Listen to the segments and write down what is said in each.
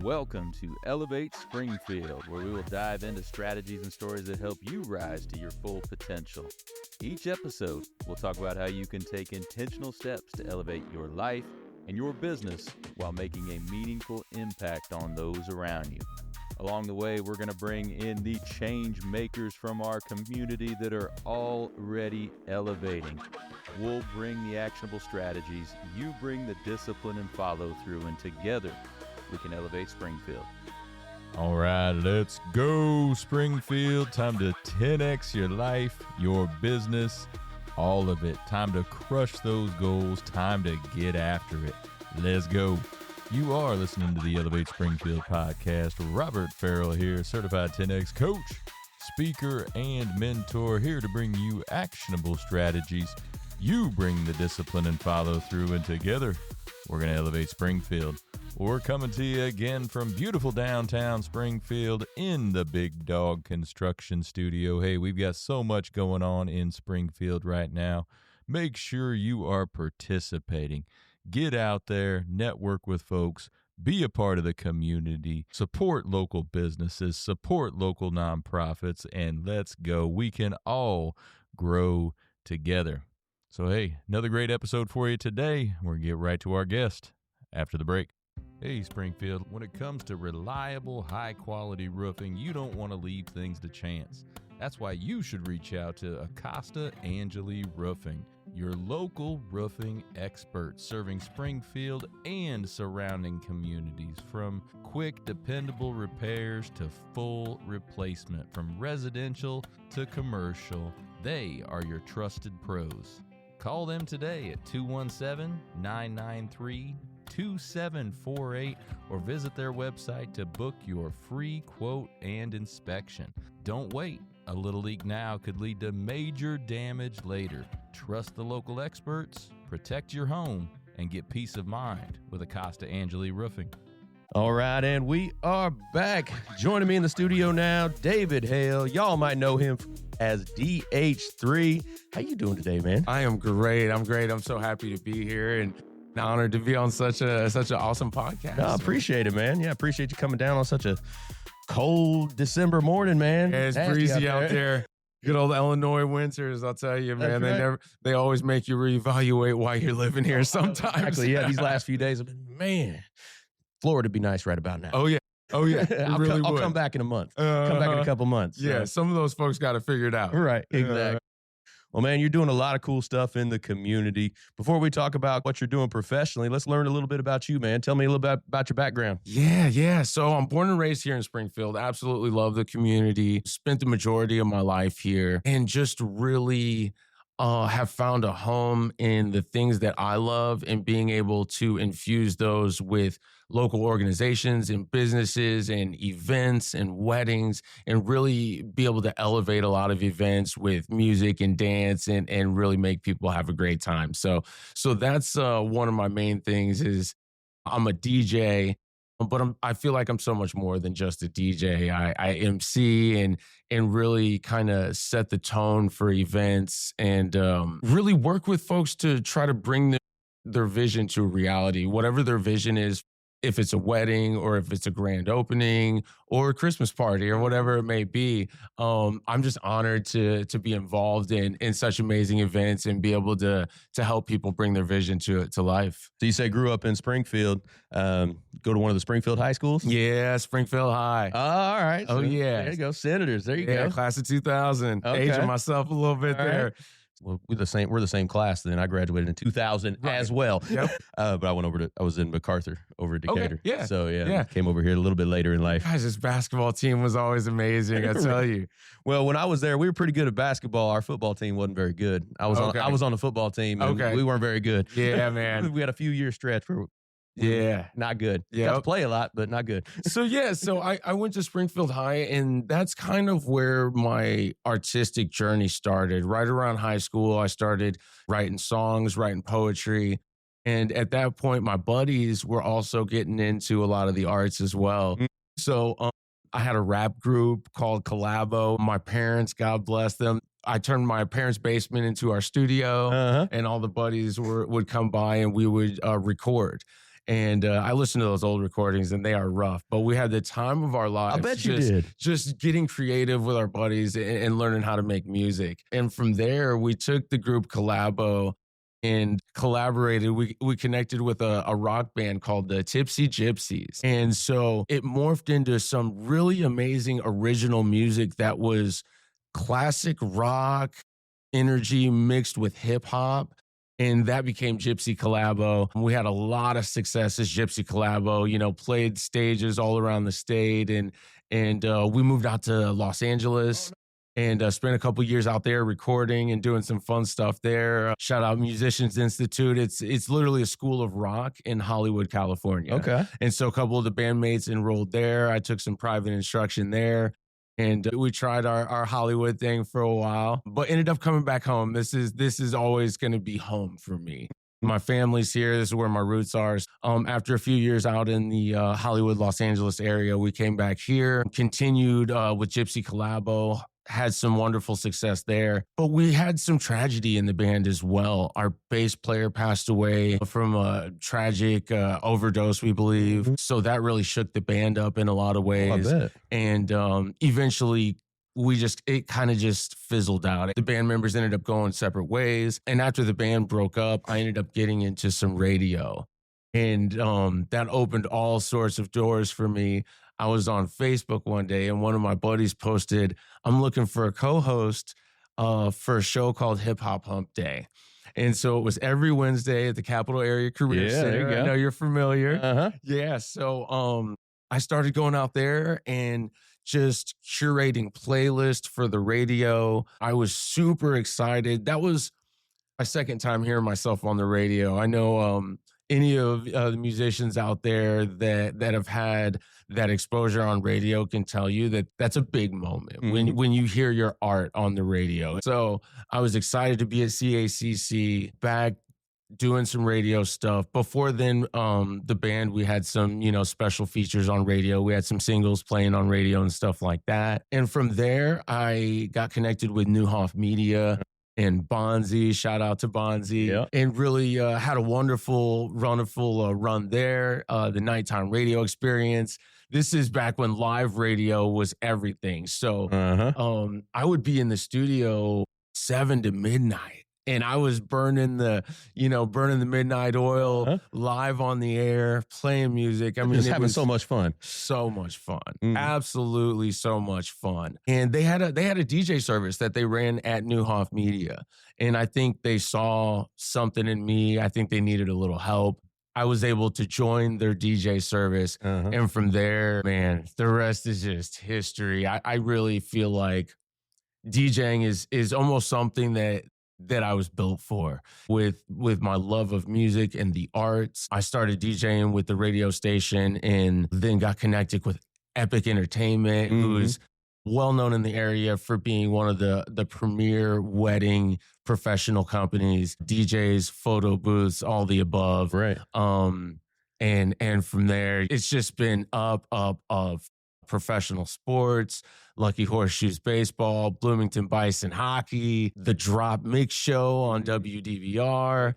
Welcome to Elevate Springfield, where we will dive into strategies and stories that help you rise to your full potential. Each episode, we'll talk about how you can take intentional steps to elevate your life and your business while making a meaningful impact on those around you. Along the way, we're going to bring in the change makers from our community that are already elevating. We'll bring the actionable strategies, you bring the discipline and follow through, and together we can elevate Springfield. All right, let's go, Springfield. Time to 10x your life, your business, all of it. Time to crush those goals. Time to get after it. Let's go. You are listening to the Elevate Springfield podcast. Robert Farrell here, certified 10X coach, speaker, and mentor, here to bring you actionable strategies. You bring the discipline and follow through, and together we're going to elevate Springfield. We're coming to you again from beautiful downtown Springfield in the Big Dog Construction Studio. Hey, we've got so much going on in Springfield right now. Make sure you are participating. Get out there, network with folks, be a part of the community, support local businesses, support local nonprofits, and let's go. We can all grow together. So, hey, another great episode for you today. We're going to get right to our guest after the break. Hey, Springfield, when it comes to reliable, high-quality roofing, you don't want to leave things to chance. That's why you should reach out to Acosta Angeli Roofing, your local roofing expert, serving Springfield and surrounding communities. From quick, dependable repairs to full replacement, from residential to commercial, they are your trusted pros. Call them today at 217-993-2748 or visit their website to book your free quote and inspection. Don't wait. A little leak now could lead to major damage later. Trust the local experts, protect your home, and get peace of mind with Acosta Angeli Roofing. All right, and we are back. Joining me in the studio now, David Hale. Y'all might know him as DH3. How you doing today, man? I am great. I'm so happy to be here and honored to be on such an awesome podcast. I appreciate it, man. Yeah, I appreciate you coming down on such a cold December morning, man. Yeah, it's breezy out there. Good old Illinois winters, I'll tell you, man. Right. They always make you reevaluate why you're living here sometimes. Exactly, yeah, these last few days have been, man, Florida would be nice right about now. Oh, yeah. I'll come back in a month. Come back in a couple months. Yeah, some of those folks got to figure it out. Right, exactly. Well, man, you're doing a lot of cool stuff in the community. Before we talk about what you're doing professionally, let's learn a little bit about you, man. Tell me a little bit about your background. Yeah. So I'm born and raised here in Springfield. Absolutely love the community. Spent the majority of my life here and just really have found a home in the things that I love and being able to infuse those with local organizations and businesses and events and weddings and really be able to elevate a lot of events with music and dance and really make people have a great time. So that's one of my main things is I'm a DJ, but I feel like I'm so much more than just a DJ. I MC and really kind of set the tone for events and really work with folks to try to bring their vision to reality, whatever their vision is. If it's a wedding or if it's a grand opening or a Christmas party or whatever it may be, I'm just honored to be involved in such amazing events and be able to help people bring their vision to life. So you say grew up in Springfield, go to one of the Springfield high schools? Yeah, Springfield High. All right. Oh, yeah. There you go. Senators. There you go. Class of 2000. Okay. Aging myself a little bit there. Right. Well, we're the same class then. I graduated in 2000 as well. Yep. But I was in MacArthur over at Decatur. Okay, yeah. So yeah, came over here a little bit later in life. Guys, this basketball team was always amazing, I tell you. Well, when I was there, we were pretty good at basketball. Our football team wasn't very good. I was on the football team and we weren't very good. Yeah, man. We had a few year stretch where not good. Yeah. Got to play a lot, but not good. So I went to Springfield High, and that's kind of where my artistic journey started. Right around high school, I started writing songs, writing poetry. And at that point, my buddies were also getting into a lot of the arts as well. So I had a rap group called Collabo. My parents, God bless them, I turned my parents' basement into our studio, and all the buddies would come by and we would record. And I listened to those old recordings and they are rough, but we had the time of our lives. I bet you did. Just getting creative with our buddies and learning how to make music. And from there, we took the group Collabo and collaborated. We connected with a rock band called the Tipsy Gypsies. And so it morphed into some really amazing original music that was classic rock energy mixed with hip hop. And that became Gypsy Collabo. We had a lot of success as Gypsy Collabo, you know, played stages all around the state. And we moved out to Los Angeles and spent a couple years out there recording and doing some fun stuff there. Shout out Musicians Institute. It's literally a school of rock in Hollywood, California. Okay. And so a couple of the bandmates enrolled there. I took some private instruction there. And we tried our Hollywood thing for a while, but ended up coming back home. This is always going to be home for me. My family's here. This is where my roots are. After a few years out in the Hollywood, Los Angeles area, we came back here, continued with Gypsy Collabo, had some wonderful success there. But we had some tragedy in the band as well. Our bass player passed away from a tragic overdose, we believe. So that really shook the band up in a lot of ways. I bet. And eventually it kind of just fizzled out. The band members ended up going separate ways. And after the band broke up, I ended up getting into some radio. And that opened all sorts of doors for me. I was on Facebook one day and one of my buddies posted, I'm looking for a co-host for a show called Hip Hop Hump Day. And so it was every Wednesday at the Capital Area Career Center. There you go. I know you're familiar. Uh-huh. Yeah. So I started going out there and just curating playlists for the radio. I was super excited. That was my second time hearing myself on the radio. I know any of the musicians out there that have had that exposure on radio can tell you that that's a big moment when you hear your art on the radio. So I was excited to be at CACC, back doing some radio stuff. Before then, the band, we had some, special features on radio. We had some singles playing on radio and stuff like that. And from there, I got connected with Newhoff Media and Bonzi, shout out to Bonzi, and really had a wonderful run there. The nighttime radio experience. This is back when live radio was everything. So I would be in the studio 7 to midnight. And I was burning the midnight oil live on the air, playing music. I mean, just having so much fun. So much fun. Absolutely so much fun. And they had a DJ service that they ran at Newhoff Media. And I think they saw something in me. I think they needed a little help. I was able to join their DJ service. And from there, man, the rest is just history. I really feel like DJing is almost something that I was built for. With my love of music and the arts, I started DJing with the radio station and then got connected with Epic Entertainment, who is well known in the area for being one of the premier wedding professional companies, DJs, photo booths, all the above. Right. And from there, it's just been up of professional sports, Lucky Horseshoes baseball, Bloomington Bison hockey, the Drop Mix show on WDVR.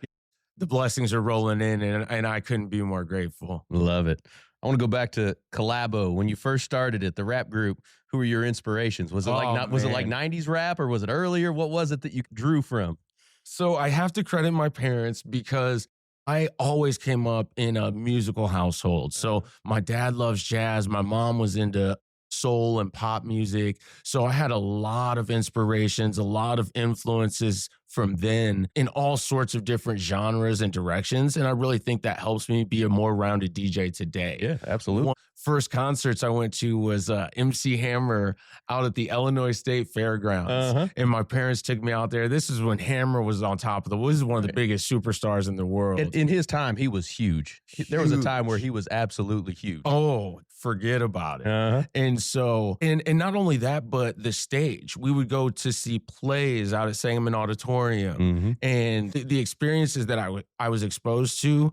The blessings are rolling in, and I couldn't be more grateful. Love it. I want to go back to Collabo. When you first started it, the rap group, who were your inspirations? Was it was it like 90s rap, or was it earlier? What was it that you drew from? So I have to credit my parents because I always came up in a musical household. So my dad loves jazz. My mom was into soul and pop music. So I had a lot of inspirations, a lot of influences from then in all sorts of different genres and directions. And I really think that helps me be a more rounded DJ today. Yeah, absolutely. First concerts I went to was MC Hammer out at the Illinois State Fairgrounds. And my parents took me out there. This is when Hammer was on top of this is one of the biggest superstars in the world. In his time, he was huge. There was a time where he was absolutely huge. Oh, forget about it. And so, and not only that, but the stage. We would go to see plays out at Sangamon Auditorium. And the experiences that I was exposed to,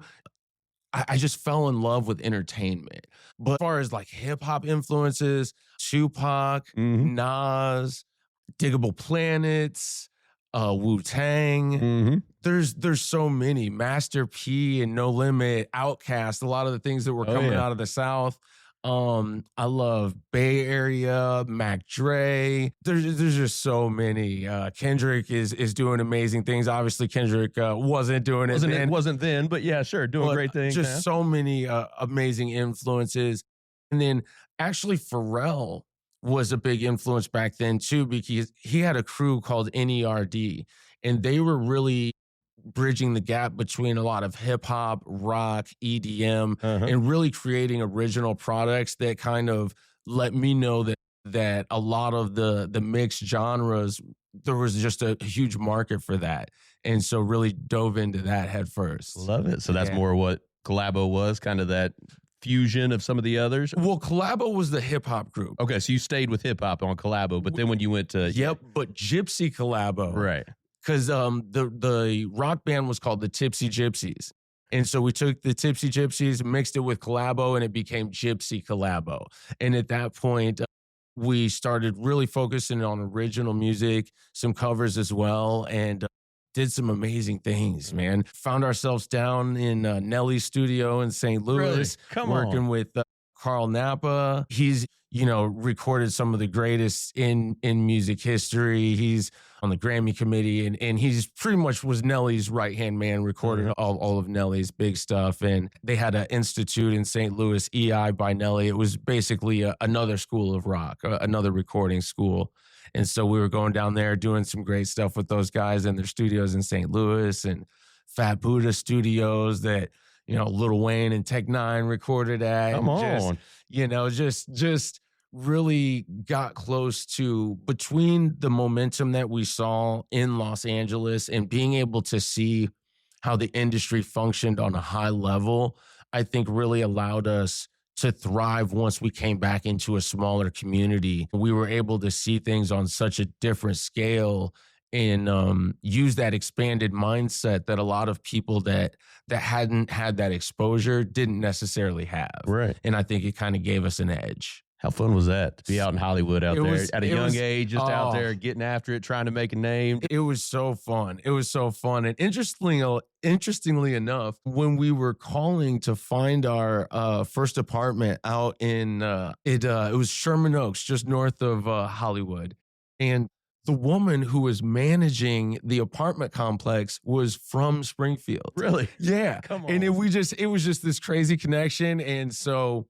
I just fell in love with entertainment. But as far as like hip hop influences, Tupac, Nas, Diggable Planets, Wu-Tang. Mm-hmm. There's so many. Master P and No Limit, Outkast, a lot of the things that were coming out of the South. I love Bay Area, Mac Dre. There's just so many. Kendrick is doing amazing things. Obviously, Kendrick wasn't doing it then. It wasn't then, but yeah, sure, doing great things. Just so many amazing influences. And then actually Pharrell was a big influence back then too, because he had a crew called NERD, and they were really bridging the gap between a lot of hip hop, rock, EDM, and really creating original products that kind of let me know that a lot of the mixed genres, there was just a huge market for that. And so really dove into that head first. Love it. So that's more what Collabo was, kind of that fusion of some of the others. Well, Collabo was the hip hop group. Okay, so you stayed with hip hop on Collabo, but then when you went to but Gypsy Collabo, right? Because the rock band was called the Tipsy Gypsies. And so we took the Tipsy Gypsies, mixed it with Collabo, and it became Gypsy Collabo. And at that point, we started really focusing on original music, some covers as well, and did some amazing things, man. Found ourselves down in Nelly's studio in St. Louis, working with Carl Napa. He's, recorded some of the greatest in music history. He's on the Grammy committee, and he's pretty much was Nelly's right-hand man, recorded all of Nelly's big stuff. And they had an institute in St. Louis, EI by Nelly. It was basically another school of rock, another recording school. And so we were going down there doing some great stuff with those guys in their studios in St. Louis, and Fat Buddha Studios that, Lil Wayne and Tech Nine recorded at. Come on. Just really got close to, between the momentum that we saw in Los Angeles and being able to see how the industry functioned on a high level, I think really allowed us to thrive once we came back into a smaller community. We were able to see things on such a different scale and use that expanded mindset that a lot of people that hadn't had that exposure didn't necessarily have. Right. And I think it kind of gave us an edge. How fun was that to be out in Hollywood at a young age, just out there getting after it, trying to make a name? It was so fun. It was so fun. And interestingly enough, when we were calling to find our first apartment out in it was Sherman Oaks, just north of Hollywood, and the woman who was managing the apartment complex was from Springfield. Really? Yeah. Come on. And it was just this crazy connection. And so,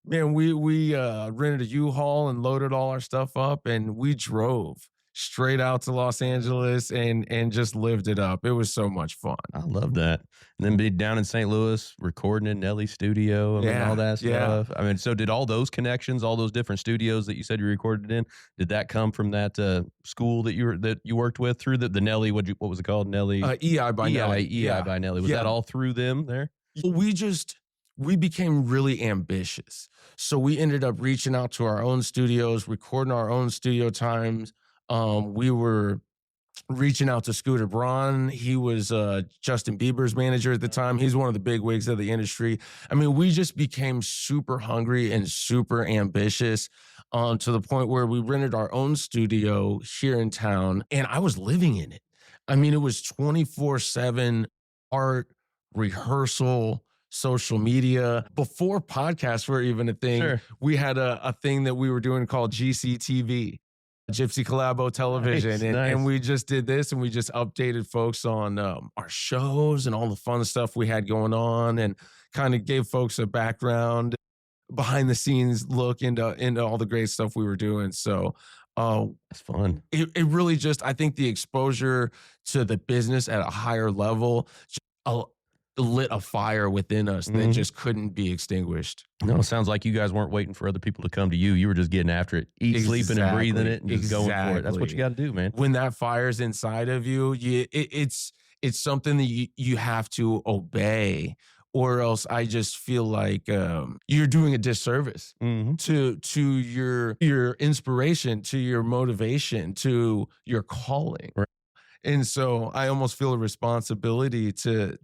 man, we rented a U-Haul and loaded all our stuff up, and we drove straight out to Los Angeles and just lived it up. It was so much fun. I love that. And then be down in St. Louis, recording in Nelly's studio and all that stuff. I mean, so did all those connections, all those different studios that you said you recorded in, did that come from that school that you worked with through the Nelly? What was it called? Nelly EI by Nelly. EI by Nelly. Was that all through them there? We became really ambitious. So we ended up reaching out to our own studios, recording our own studio times. We were reaching out to Scooter Braun. He was Justin Bieber's manager at the time. He's one of the big wigs of the industry. I mean, we just became super hungry and super ambitious to the point where we rented our own studio here in town, and I was living in it. I mean, it was 24/7 art, rehearsal, social media. Before podcasts were even a thing, we had a thing that we were doing called GCTV, Gypsy Collabo Television. Nice. And we just did this, and we just updated folks on our shows and all the fun stuff we had going on, and kind of gave folks a background, behind the scenes look into all the great stuff we were doing. So that's fun. It really just, I think the exposure to the business at a higher level lit a fire within us that just couldn't be extinguished. No, it sounds like you guys weren't waiting for other people to come to you. You were just getting after it, sleeping and breathing it, and just going for it. That's what you got to do, man. When that fire's inside of you, it's something that you have to obey, or else I just feel like you're doing a disservice to your inspiration, to your motivation, to your calling. Right. And so I almost feel a responsibility to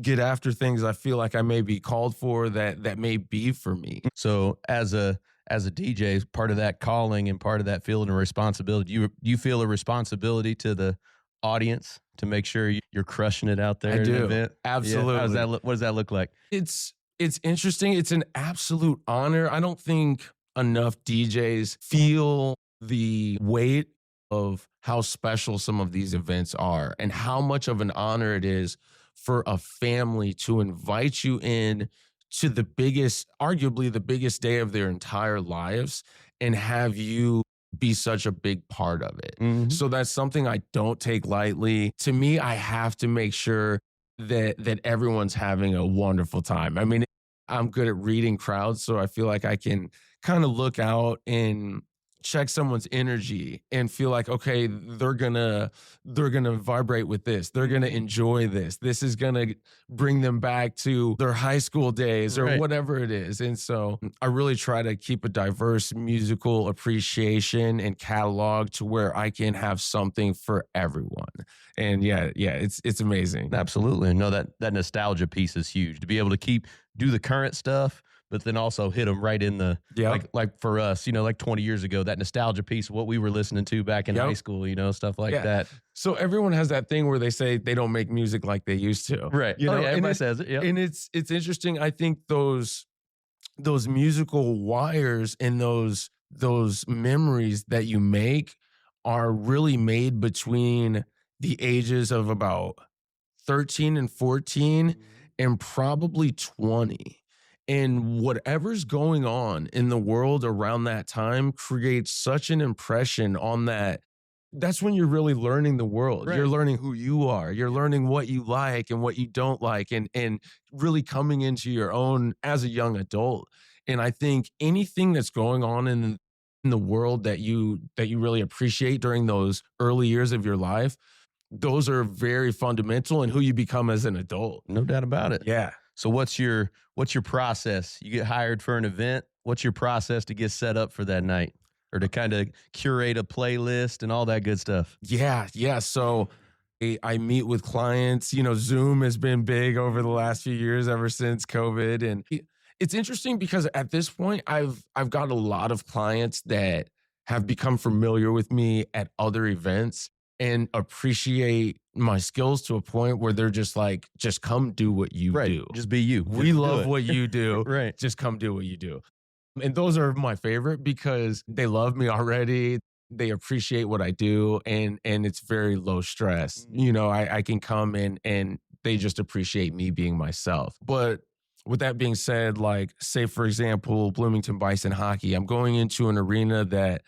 get after things I feel like I may be called for, that may be for me. So as a DJ, part of that calling and part of that feeling of responsibility, you feel a responsibility to the audience to make sure you're crushing it out there? I at do. an event? Absolutely. Yeah. What does that look like? It's interesting. It's an absolute honor. I don't think enough DJs feel the weight of how special some of these events are and how much of an honor it is for a family to invite you in to the biggest, arguably the biggest day of their entire lives, and have you be such a big part of it. Mhm. So that's something I don't take lightly. To me, I have to make sure that everyone's having a wonderful time. I mean, I'm good at reading crowds, so I feel like I can kind of look out and check someone's energy and feel like, okay, they're gonna vibrate with this. They're gonna enjoy this. This is gonna bring them back to their high school days or Right. whatever it is. And so I really try to keep a diverse musical appreciation and catalog to where I can have something for everyone. And yeah, it's amazing. Absolutely. No, that nostalgia piece is huge to be able to do the current stuff, but then also hit them right in the, Yep. like for us, like 20 years ago, that nostalgia piece of what we were listening to back in Yep. high school, stuff like Yeah. that. So everyone has that thing where they say they don't make music like they used to. Right. You know, and everybody it- says it. Yep. And it's interesting. I think those musical wires and those memories that you make are really made between the ages of about 13 and 14 and probably 20. And whatever's going on in the world around that time creates such an impression on that. That's when you're really learning the world. Right. You're learning who you are. You're learning what you like and what you don't like, and really coming into your own as a young adult. And I think anything that's going on in the world that you really appreciate during those early years of your life, those are very fundamental in who you become as an adult. No doubt about it. Yeah. So what's your process? You get hired for an event. What's your process to get set up for that night, or to kind of curate a playlist and all that good stuff? Yeah. So I meet with clients. Zoom has been big over the last few years, ever since COVID. And it's interesting because at this point, I've got a lot of clients that have become familiar with me at other events and appreciate my skills to a point where they're just like, just come do what you do. Just be you. We Just do love it. what you do. Right. Just come do what you do. And those are my favorite because they love me already. They appreciate what I do, and it's very low stress. I can come in and they just appreciate me being myself. But with that being said, like, say for example, Bloomington Bison hockey, I'm going into an arena that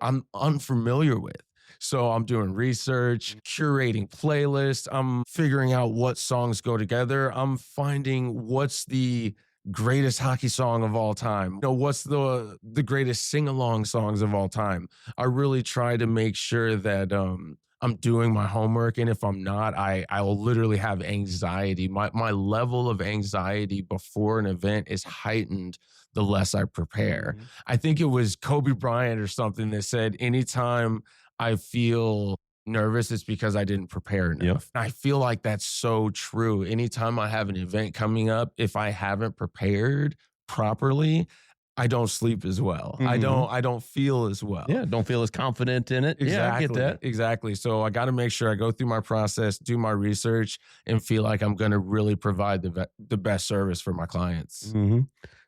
I'm unfamiliar with. So I'm doing research, curating playlists. I'm figuring out what songs go together. I'm finding what's the greatest hockey song of all time. What's the greatest sing-along songs of all time. I really try to make sure that I'm doing my homework. And if I'm not, I will literally have anxiety. My level of anxiety before an event is heightened the less I prepare. Mhm. I think it was Kobe Bryant or something that said, anytime I feel nervous, it's because I didn't prepare enough. Yep. I feel like that's so true. Anytime I have an event coming up, if I haven't prepared properly, I don't sleep as well. Mhm. I don't feel as well. Yeah. Don't feel as confident in it. Exactly. Yeah, I get that. Exactly. So I got to make sure I go through my process, do my research, and feel like I'm going to really provide the best service for my clients. Mm-hmm.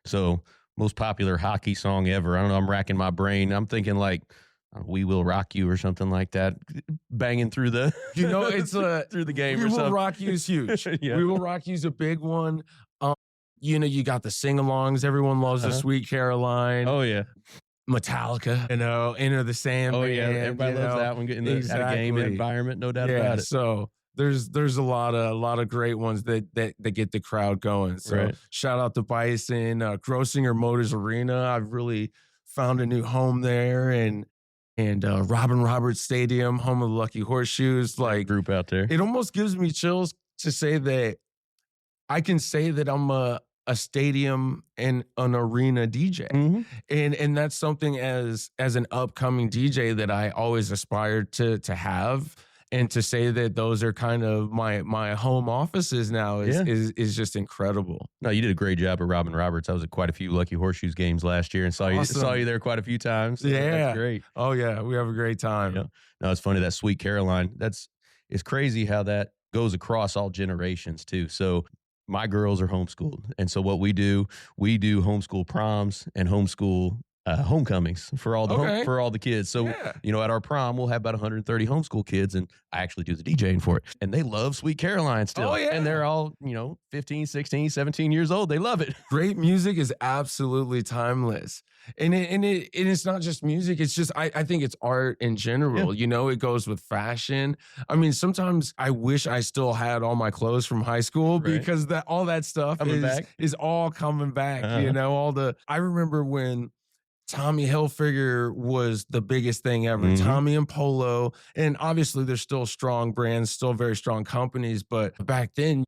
So most popular hockey song ever. I don't know. I'm racking my brain. I'm thinking like, "We Will Rock You" or something like that, banging through the It's through the game We or Will something. Rock You is huge. Yeah. We Will Rock You is a big one. You got the sing-alongs. Everyone loves the Uh-huh. Sweet Caroline. Oh yeah. Metallica, Enter the Sandman. Oh yeah. Everybody loves that one. Getting at a game Exactly. environment, no doubt Yeah, about it. so there's a lot of great ones that get the crowd going. So Right. shout out to Bison, Grossinger Motors Arena. I've really found a new home there, and Robin Roberts Stadium, home of the Lucky Horseshoes. Like, Group out there. it almost gives me chills to say that I can say that I'm a stadium and an arena DJ. Mhm. And that's something as an upcoming DJ that I always aspired to have, and to say that those are kind of my home offices now is just incredible. No, you did a great job at Robin Roberts. I was at quite a few Lucky Horseshoes games last year and saw Awesome. you there quite a few times. So Yeah. that's great. Oh yeah, we have a great time. Yeah. No, it's funny that Sweet Caroline. it's crazy how that goes across all generations too. So my girls are homeschooled. And so what we do homeschool proms and homeschool homecomings for all the for all the kids. So at our prom we'll have about 130 homeschool kids, and I actually do the DJing for it. And they love Sweet Caroline still. And they're all 15, 16, 17 years old. They love it. Great music is absolutely timeless. And it's not just music. It's just I think it's art in general. It goes with fashion. I mean, sometimes I wish I still had all my clothes from high school because all that stuff is all coming back. I remember when Tommy Hilfiger was the biggest thing ever. Tommy and Polo. And obviously there's still strong brands, still very strong companies. But back then,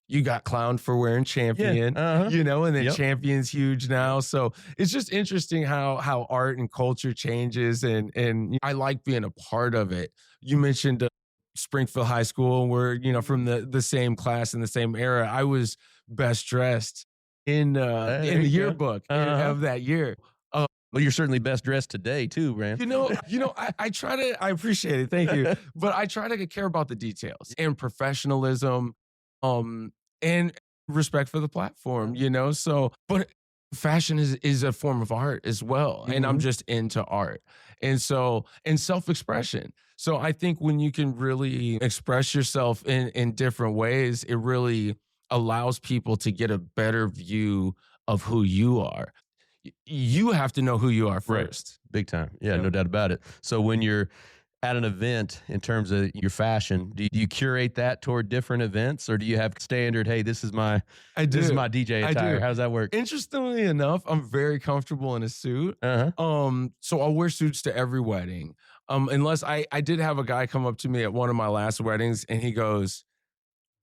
you got clowned for wearing Champion, and then Champion's huge now. So it's just interesting how art and culture changes. And I like being a part of it. You mentioned Springfield High School. We're, from the same class in the same era. I was best dressed in the yearbook of that year. Well, you're certainly best dressed today too, Brand. I try to, I appreciate it. Thank you. But I try to care about the details and professionalism, and respect for the platform, So, but fashion is a form of art as well. And I'm just into art. And self-expression. So I think when you can really express yourself in different ways, it really allows people to get a better view of who you are. You have to know who you are first. Big time. Yeah, no doubt about it. So when you're at an event, in terms of your fashion, do you curate that toward different events, or do you have standard, hey, this is my DJ attire? How does that work? Interestingly enough, I'm very comfortable in a suit. So I'll wear suits to every wedding. Unless I did have a guy come up to me at one of my last weddings and he goes,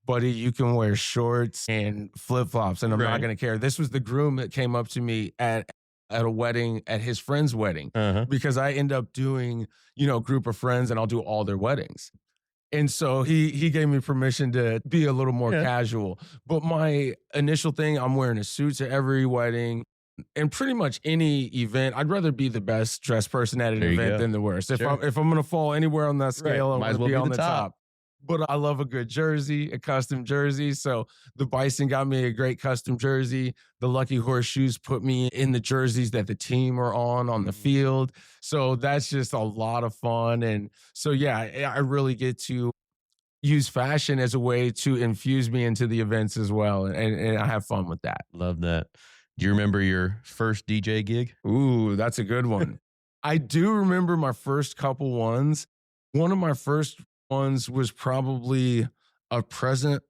buddy, you can wear shorts and flip-flops and I'm not going to care. This was the groom that came up to me at a wedding, at his friend's wedding, because I end up doing, a group of friends and I'll do all their weddings. And so he gave me permission to be a little more casual. But my initial thing, I'm wearing a suit to every wedding and pretty much any event. I'd rather be the best dressed person at an event than the worst. If I'm going to fall anywhere on that scale, I'm going to be on the top. But I love a good jersey, a custom jersey. So the Bison got me a great custom jersey. The Lucky Horseshoes put me in the jerseys that the team are on the field. So that's just a lot of fun. And so, I really get to use fashion as a way to infuse me into the events as well. And I have fun with that. Love that. Do you remember your first DJ gig? Ooh, that's a good one. I do remember my first couple ones. One of my first ones was probably a Pleasant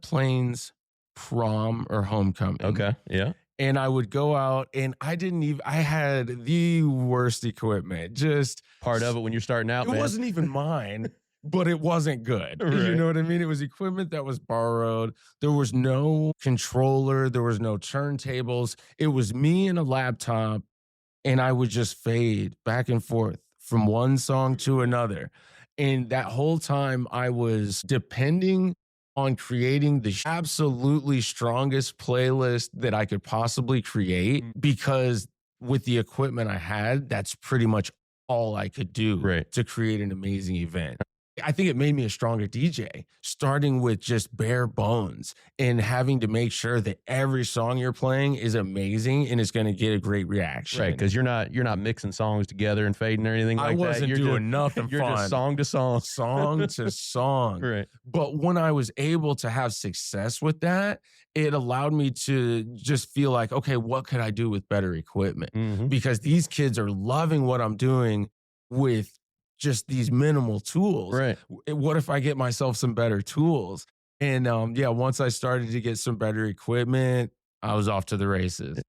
Plains prom or homecoming. Okay, yeah. And I would go out and I had the worst equipment. Just part of it when you're starting out, It wasn't even mine, but it wasn't good. You know what I mean? It was equipment that was borrowed. There was no controller. There was no turntables. It was me and a laptop, and I would just fade back and forth from one song to another. And that whole time I was depending on creating the absolutely strongest playlist that I could possibly create, because with the equipment I had, that's pretty much all I could do to create an amazing event. I think it made me a stronger DJ, starting with just bare bones and having to make sure that every song you're playing is amazing and it's going to get a great reaction. Right, because you're not mixing songs together and fading or anything like that. I wasn't doing nothing You're fun. just song to song. Song to song. Right. But when I was able to have success with that, it allowed me to just feel like, okay, what could I do with better equipment? Because these kids are loving what I'm doing with just these minimal tools. Right. What if I get myself some better tools? And once I started to get some better equipment, I was off to the races.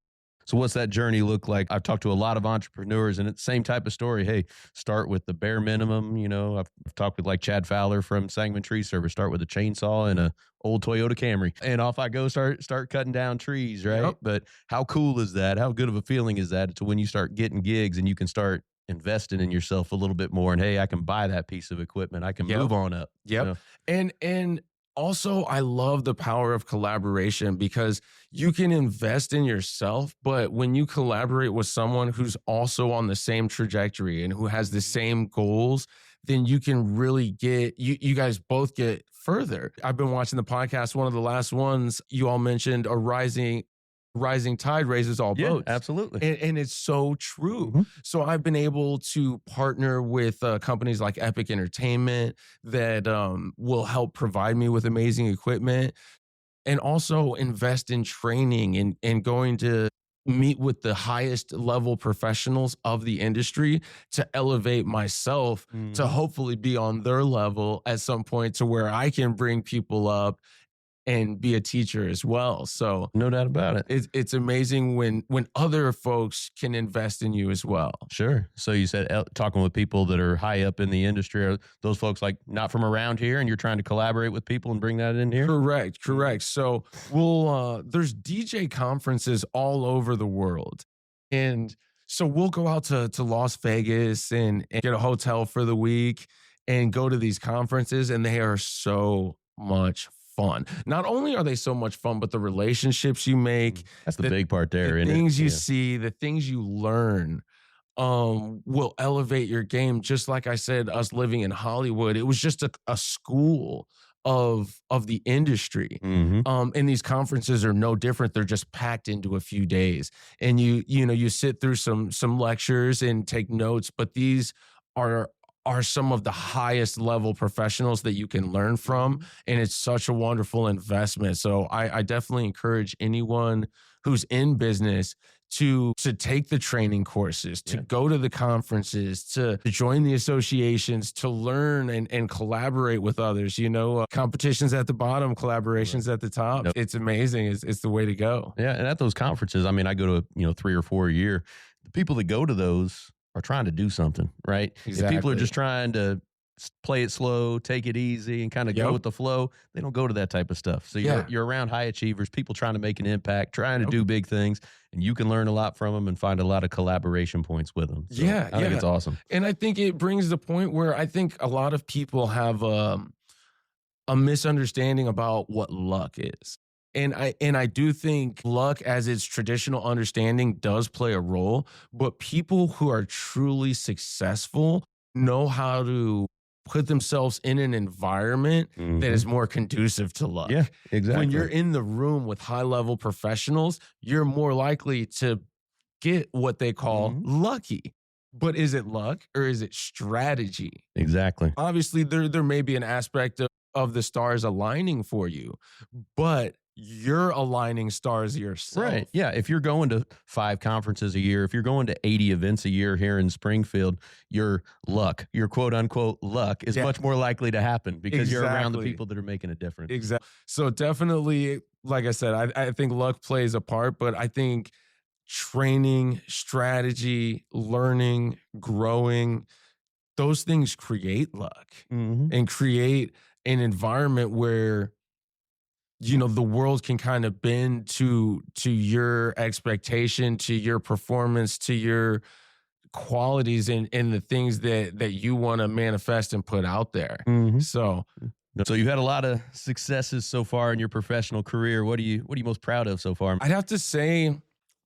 So what's that journey look like? I've talked to a lot of entrepreneurs and it's the same type of story. Hey, start with the bare minimum. I've talked with like Chad Fowler from Sangamon Tree Service, start with a chainsaw and a old Toyota Camry. And off I go, start cutting down trees, right? Yep. But how cool is that? How good of a feeling is that to when you start getting gigs and you can start investing in yourself a little bit more, and hey, I can buy that piece of equipment. I can move on up. Yep. And also I love the power of collaboration, because you can invest in yourself, but when you collaborate with someone who's also on the same trajectory and who has the same goals, then you can really get, you guys both get further. I've been watching the podcast. One of the last ones you all mentioned, a rising tide raises all boats. Absolutely. And it's so true. So I've been able to partner with companies like Epic Entertainment that will help provide me with amazing equipment, and also invest in training and going to meet with the highest level professionals of the industry to elevate myself to hopefully be on their level at some point, to where I can bring people up and be a teacher as well. So no doubt about it. It's amazing when other folks can invest in you as well. Sure. So you said talking with people that are high up in the industry, are those folks like not from around here, and you're trying to collaborate with people and bring that in here? Correct. So there's DJ conferences all over the world. And so we'll go out to Las Vegas and get a hotel for the week and go to these conferences, and they are so much fun. Not only are they so much fun, but the relationships you make, that's the big part there. The things you see, the things you learn, will elevate your game. Just like I said, us living in Hollywood, it was just a school of the industry. And these conferences are no different. They're just packed into a few days, and you sit through some lectures and take notes, but these are some of the highest level professionals that you can learn from. And it's such a wonderful investment. So I definitely encourage anyone who's in business to take the training courses, to go to the conferences, to join the associations, to learn and collaborate with others. Competitions at the bottom, collaborations at the top. It's amazing. It's the way to go. Yeah. And at those conferences, I mean, I go to 3 or 4 a year. The people that go to those are trying to do something, right? Exactly. If people are just trying to play it slow, take it easy, and kind of go with the flow, they don't go to that type of stuff. So you're around high achievers, people trying to make an impact, trying to do big things, and you can learn a lot from them and find a lot of collaboration points with them. So I think it's awesome. And I think it brings the point where I think a lot of people have a misunderstanding about what luck is. And I do think luck, as its traditional understanding, does play a role, but people who are truly successful know how to put themselves in an environment that is more conducive to luck. Yeah, exactly. When you're in the room with high-level professionals, you're more likely to get what they call lucky. But is it luck or is it strategy? Exactly. Obviously, there may be an aspect of the stars aligning for you, but you're aligning stars yourself. Right. Yeah. If you're going to 5 conferences a year, if you're going to 80 events a year here in Springfield, your quote unquote luck is much more likely to happen because you're around the people that are making a difference. Exactly. So definitely, like I said, I think luck plays a part, but I think training, strategy, learning, growing, those things create luck and create an environment where the world can kind of bend to your expectation, to your performance, to your qualities and the things that you want to manifest and put out there. So you've had a lot of successes so far in your professional career. What are you most proud of so far? I'd have to say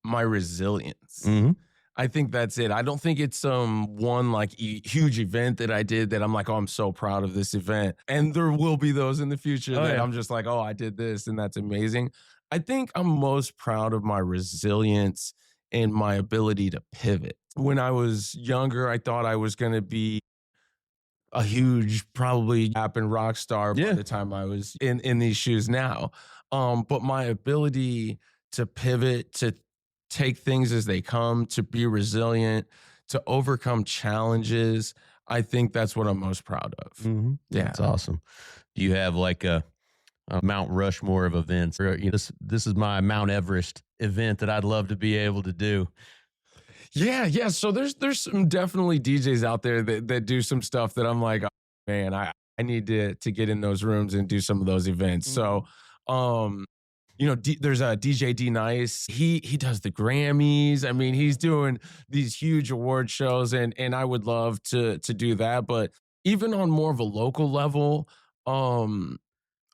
my resilience. I think that's it. I don't think it's one like huge event that I did that I'm like, oh, I'm so proud of this event. And there will be those in the future that I'm just like, oh, I did this and that's amazing. I think I'm most proud of my resilience and my ability to pivot. When I was younger, I thought I was going to be a huge, probably happen rock star by the time I was in these shoes now. But my ability to pivot, to take things as they come, to be resilient, to overcome challenges, I think that's what I'm most proud of. Yeah, that's awesome. Do you have like a Mount Rushmore of events? Or, this is my Mount Everest event that I'd love to be able to do. Yeah. So there's some definitely DJs out there that do some stuff that I'm like, oh, man, I need to get in those rooms and do some of those events. So, there's a DJ D Nice. He does the Grammys. I mean, he's doing these huge award shows, and I would love to do that. But even on more of a local level, I want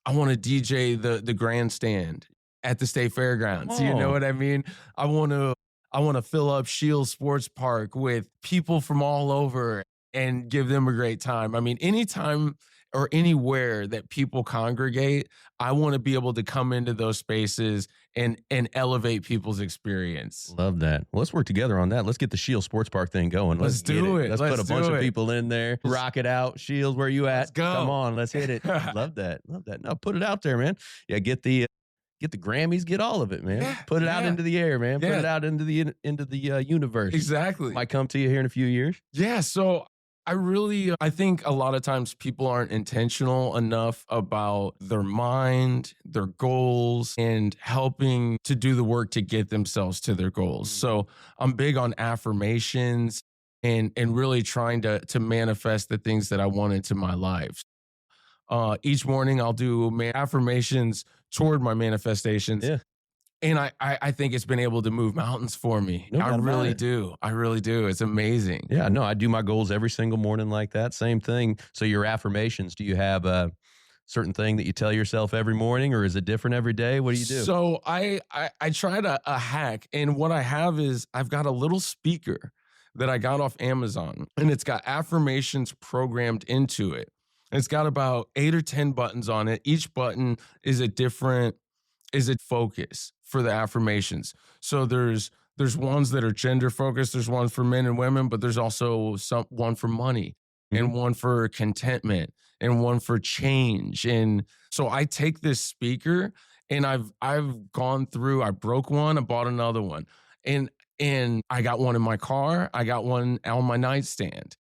to DJ the grandstand at the state fairgrounds. You know what I mean? I want to fill up Shields Sports Park with people from all over. and give them a great time. I mean, anytime or anywhere that people congregate, I want to be able to come into those spaces and elevate people's experience. Love that. Well, let's work together on that. Let's get the Shield Sports Park thing going. Let's do it. Let's put a bunch of people in there. Rock it out. Shields, where you at? Let's go. Come on, let's hit it. Love that. Love that. No, put it out there, man. Yeah, get the Grammys, get all of it, man. Yeah, Put it out into the air, man. Yeah. Put it out into the universe. Exactly. Might come to you here in a few years. Yeah. So I think a lot of times people aren't intentional enough about their mind, their goals, and helping to do the work to get themselves to their goals. So I'm big on affirmations and really trying to manifest the things that I want into my life. Each morning I'll do affirmations toward my manifestations. Yeah. And I think it's been able to move mountains for me. No doubt I about really it. do. I really do. It's amazing. Yeah, no, I do my goals every single morning like that. Same thing. So your affirmations, do you have a certain thing that you tell yourself every morning, or is it different every day? What do you do? So I tried a hack, and what I have is I've got a little speaker that I got off Amazon, and it's got affirmations programmed into it. It's got about 8 or 10 buttons on it. Each button is a focus for the affirmations. So there's ones that are gender focused, there's ones for men and women, but there's also one for money and one for contentment and one for change. And so I take this speaker and I've gone through, I broke one, I bought another one. And I got one in my car, I got one on my nightstand.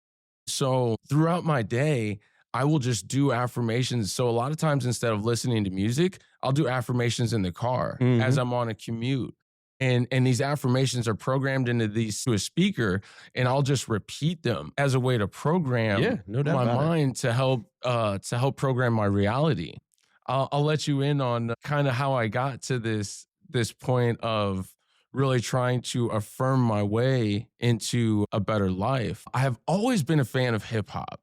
So throughout my day, I will just do affirmations. So a lot of times instead of listening to music, I'll do affirmations in the car as I'm on a commute. And these affirmations are programmed into a speaker, and I'll just repeat them as a way to program my mind to help program my reality. I'll let you in on kind of how I got to this point of really trying to affirm my way into a better life. I have always been a fan of hip hop.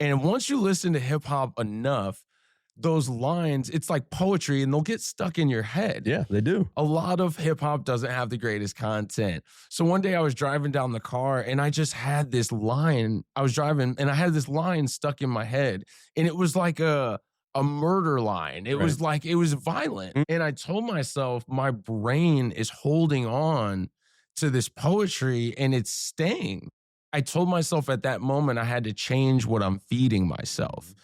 And once you listen to hip hop enough, those lines, it's like poetry and they'll get stuck in your head. Yeah, they do. A lot of hip hop doesn't have the greatest content. So one day I was driving down the car and I just had this line. I was driving and I had this line stuck in my head, and it was like a murder line. It was like, it was violent. And I told myself my brain is holding on to this poetry and it's staying. I told myself at that moment I had to change what I'm feeding myself.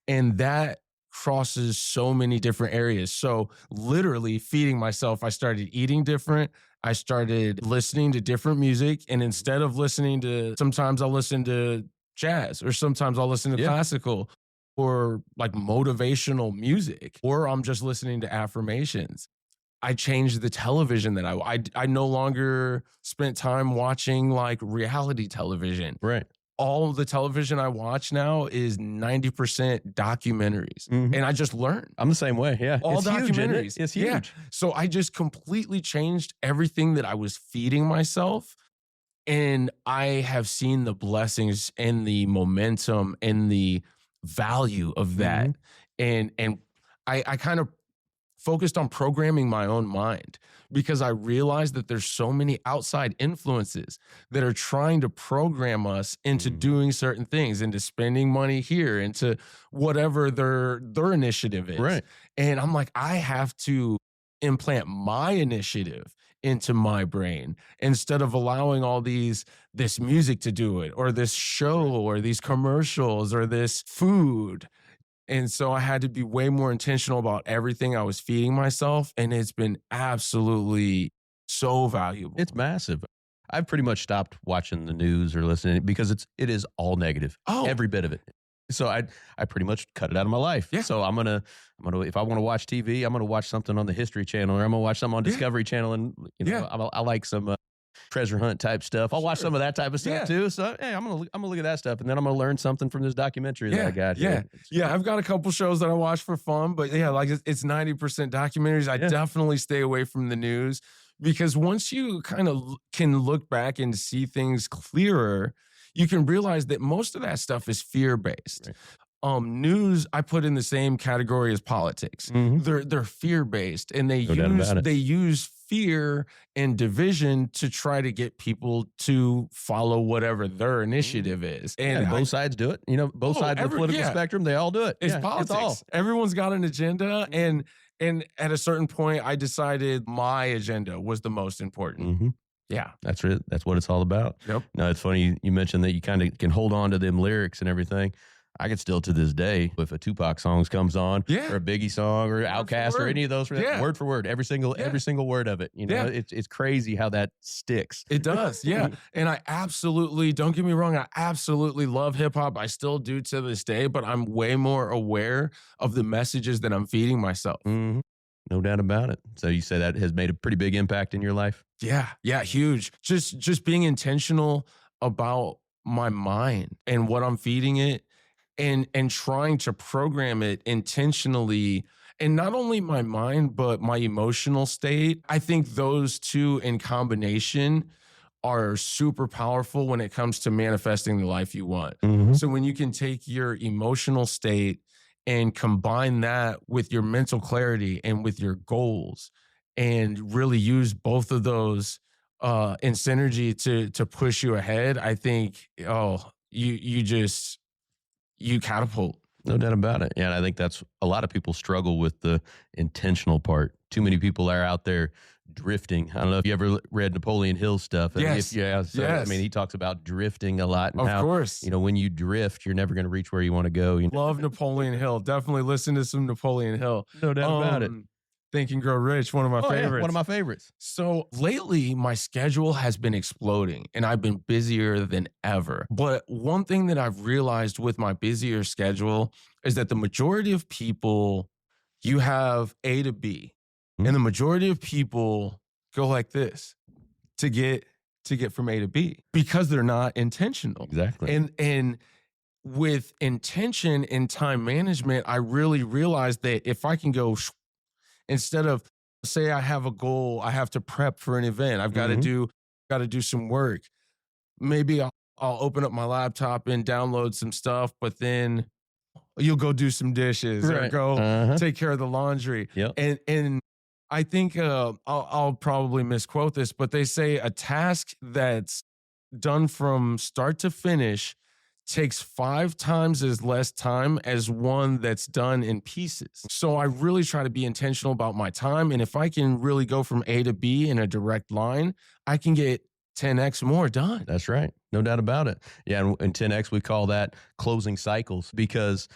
And that crosses so many different areas. So literally feeding myself, I started eating different. I started listening to different music. And instead of listening to, sometimes I'll listen to jazz, or sometimes I'll listen to classical or like motivational music, or I'm just listening to affirmations. I changed the television that I no longer spent time watching like reality television. Right. All the television I watch now is 90% documentaries. And I just learned. I'm the same way. Yeah. All it's documentaries. Huge, it's huge. Yeah. So I just completely changed everything that I was feeding myself. And I have seen the blessings and the momentum and the value of that. And I kind of focused on programming my own mind, because I realized that there's so many outside influences that are trying to program us into doing certain things, into spending money here, into whatever their initiative is. Right. And I'm like, I have to implant my initiative into my brain instead of allowing all this music to do it, or this show, or these commercials, or this food. And so I had to be way more intentional about everything I was feeding myself. And it's been absolutely so valuable. It's massive. I've pretty much stopped watching the news or listening, because it is all negative. Every bit of it. So I pretty much cut it out of my life. Yeah. So I'm gonna if I want to watch TV, I'm gonna watch something on the History Channel, or I'm gonna watch something on Discovery Channel, and I like some treasure hunt type stuff. I'll watch some of that type of stuff too. So hey, I'm gonna look at that stuff, and then I'm gonna learn something from this documentary that I got here. Yeah, I've got a couple shows that I watch for fun, but like it's 90% documentaries. I definitely stay away from the news, because once you kind of can look back and see things clearer, you can realize that most of that stuff is fear-based. Right. News I put in the same category as politics. They're fear-based, and they use fear and division to try to get people to follow whatever their initiative is. And both sides do it. Both sides of the political spectrum, they all do it. It's politics. Everyone's got an agenda, and at a certain point, I decided my agenda was the most important. Yeah. That's it. That's what it's all about. Yep. No, it's funny you mentioned that you kind of can hold on to them lyrics and everything. I could still to this day, if a Tupac song comes on, or a Biggie song, or Outkast, or any of those, word for word, every single word of it. It's crazy how that sticks. It does, yeah. And I absolutely, don't get me wrong, I absolutely love hip hop. I still do to this day, but I'm way more aware of the messages that I'm feeding myself. No doubt about it. So you say that has made a pretty big impact in your life? Yeah, huge. Just being intentional about my mind and what I'm feeding it. And trying to program it intentionally, and not only my mind, but my emotional state. I think those two in combination are super powerful when it comes to manifesting the life you want. So when you can take your emotional state and combine that with your mental clarity and with your goals, and really use both of those in synergy to push you ahead, I think, you catapult. No doubt about it. Yeah, and I think that's a lot of people struggle with the intentional part. Too many people are out there drifting. I don't know if you ever read Napoleon Hill's stuff. Yes. I mean, he talks about drifting a lot. And of course. When you drift, you're never going to reach where you want to go. Love Napoleon Hill. Definitely listen to some Napoleon Hill. No doubt about it. Think and Grow Rich, one of my favorites. Yeah, one of my favorites. So lately, my schedule has been exploding and I've been busier than ever. But one thing that I've realized with my busier schedule is that the majority of people, you have A to B, and the majority of people go like this to get from A to B because they're not intentional. Exactly. And with intention and time management, I really realized that if I can go instead of, say I have a goal, I have to prep for an event, I've got to do some work. Maybe I'll open up my laptop and download some stuff, but then you'll go do some dishes or go take care of the laundry. And I think I'll probably misquote this, but they say a task that's done from start to finish takes 5 times as less time as one that's done in pieces. So I really try to be intentional about my time. And if I can really go from A to B in a direct line, I can get 10x more done. That's right. No doubt about it. Yeah. And in 10x, we call that closing cycles, because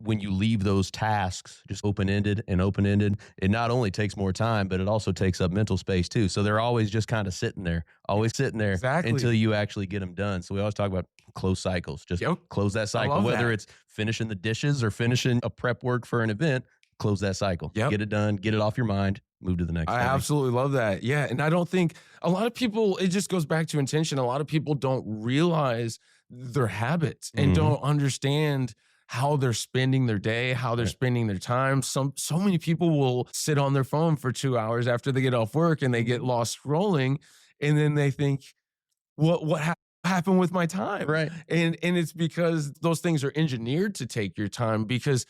when you leave those tasks just open-ended, it not only takes more time, but it also takes up mental space too. So they're always just kind of sitting there until you actually get them done. So we always talk about close cycles, just close that cycle, whether it's finishing the dishes or finishing a prep work for an event, close that cycle, get it done, get it off your mind, move to the next thing. Absolutely love that. Yeah. And I don't think a lot of people, it just goes back to intention. A lot of people don't realize their habits and don't understand how they're spending their day, how they're spending their time. So many people will sit on their phone for 2 hours after they get off work and they get lost scrolling. And then they think, what happened with my time? Right. And it's because those things are engineered to take your time, because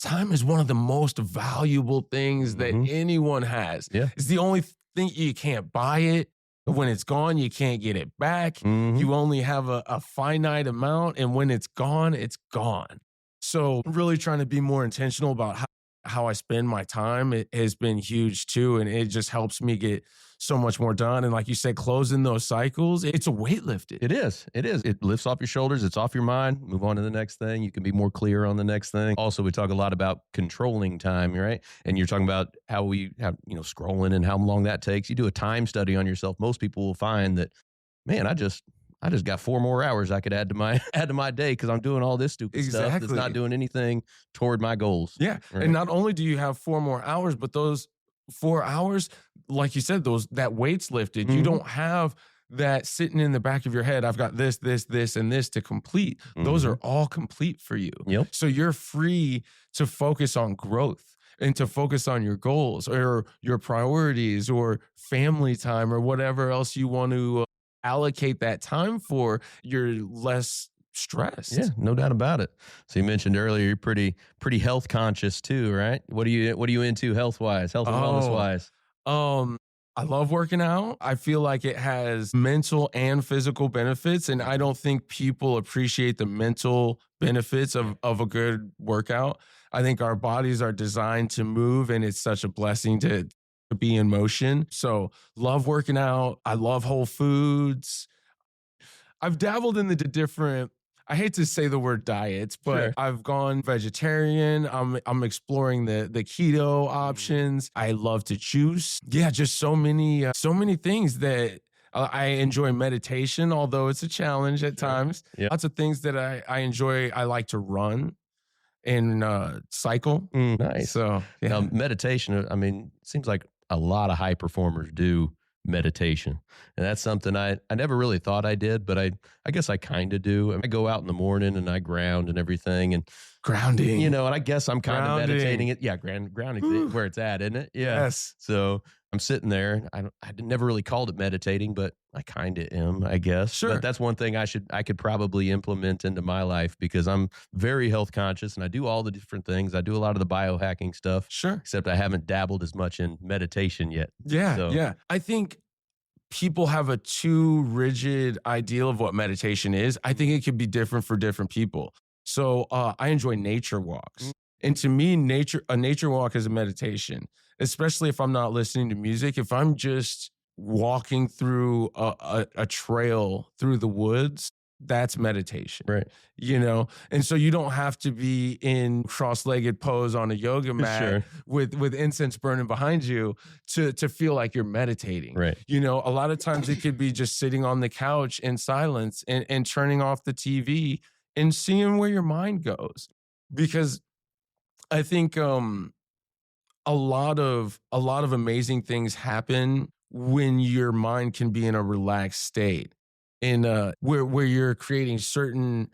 time is one of the most valuable things that anyone has. Yeah. It's the only thing, you can't buy it. When it's gone, you can't get it back. You only have a finite amount, and when it's gone, it's gone. So really trying to be more intentional about how I spend my time, it has been huge too, and it just helps me get so much more done. And like you said, closing those cycles, it's a weight lifted. It is. It lifts off your shoulders. It's off your mind. Move on to the next thing. You can be more clear on the next thing. Also, we talk a lot about controlling time, right? And you're talking about how we have, scrolling and how long that takes. You do a time study on yourself. Most people will find that, man, I just got 4 more hours I could add to my day because I'm doing all this stupid stuff that's not doing anything toward my goals. Yeah. Right? And not only do you have 4 more hours, but those 4 hours, like you said, that weight's lifted. You don't have that sitting in the back of your head. I've got this, and this to complete. Those are all complete for you. Yep. So you're free to focus on growth and to focus on your goals or your priorities or family time or whatever else you want to allocate that time for. You're less stressed. Yeah, no doubt about it. So you mentioned earlier you're pretty health conscious too, right? What are you into health and wellness wise? I love working out. I feel like it has mental and physical benefits, and I don't think people appreciate the mental benefits of a good workout. I think our bodies are designed to move, and it's such a blessing to be in motion. So, love working out. I love whole foods. I've dabbled in the different, I hate to say the word diets, but Sure. I've gone vegetarian. I'm exploring the keto options. I love to juice. Yeah, just so many things that I enjoy meditation, although it's a challenge at times. Yeah. Lots of things that I enjoy. I like to run and cycle. Nice. So yeah. Now, meditation, I mean, it seems like a lot of high performers do meditation. And that's something I never really thought I did, but I guess I kind of do. I go out in the morning and I ground and everything. And, Grounding. you know, and I guess I'm kind of Grounding. meditating it. Yeah, grounding where it's at, isn't it? Yeah. Yes. So I'm sitting there. I never really called it meditating, but I kind of am, I guess. Sure. But that's one thing I could probably implement into my life because I'm very health conscious and I do all the different things. I do a lot of the biohacking stuff. Sure. Except I haven't dabbled as much in meditation yet. Yeah. So- Yeah. I think people have a too rigid ideal of what meditation is. I think it could be different for different people. So I enjoy nature walks. And to me, a nature walk is a meditation, especially if I'm not listening to music. If I'm just walking through a trail through the woods, that's meditation. Right. You know, and so you don't have to be in cross-legged pose on a yoga mat Sure. with incense burning behind you to feel like you're meditating. Right. You know, a lot of times it could be just sitting on the couch in silence and turning off the TV and seeing where your mind goes. Because I think a lot of amazing things happen when your mind can be in a relaxed state. And where you're creating certain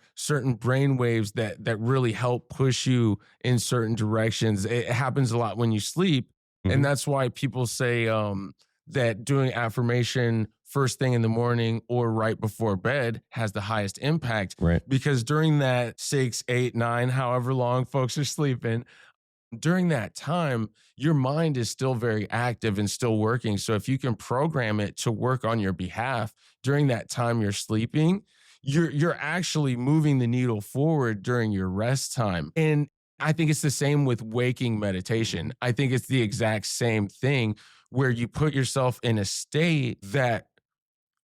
brain waves that really help push you in certain directions. It happens a lot when you sleep, and that's why people say that doing affirmation first thing in the morning or right before bed has the highest impact. Right. Because during that 6, 8, 9, however long folks are sleeping, during that time, your mind is still very active and still working. So if you can program it to work on your behalf during that time you're sleeping, you're actually moving the needle forward during your rest time. And I think it's the same with waking meditation. I think it's the exact same thing where you put yourself in a state that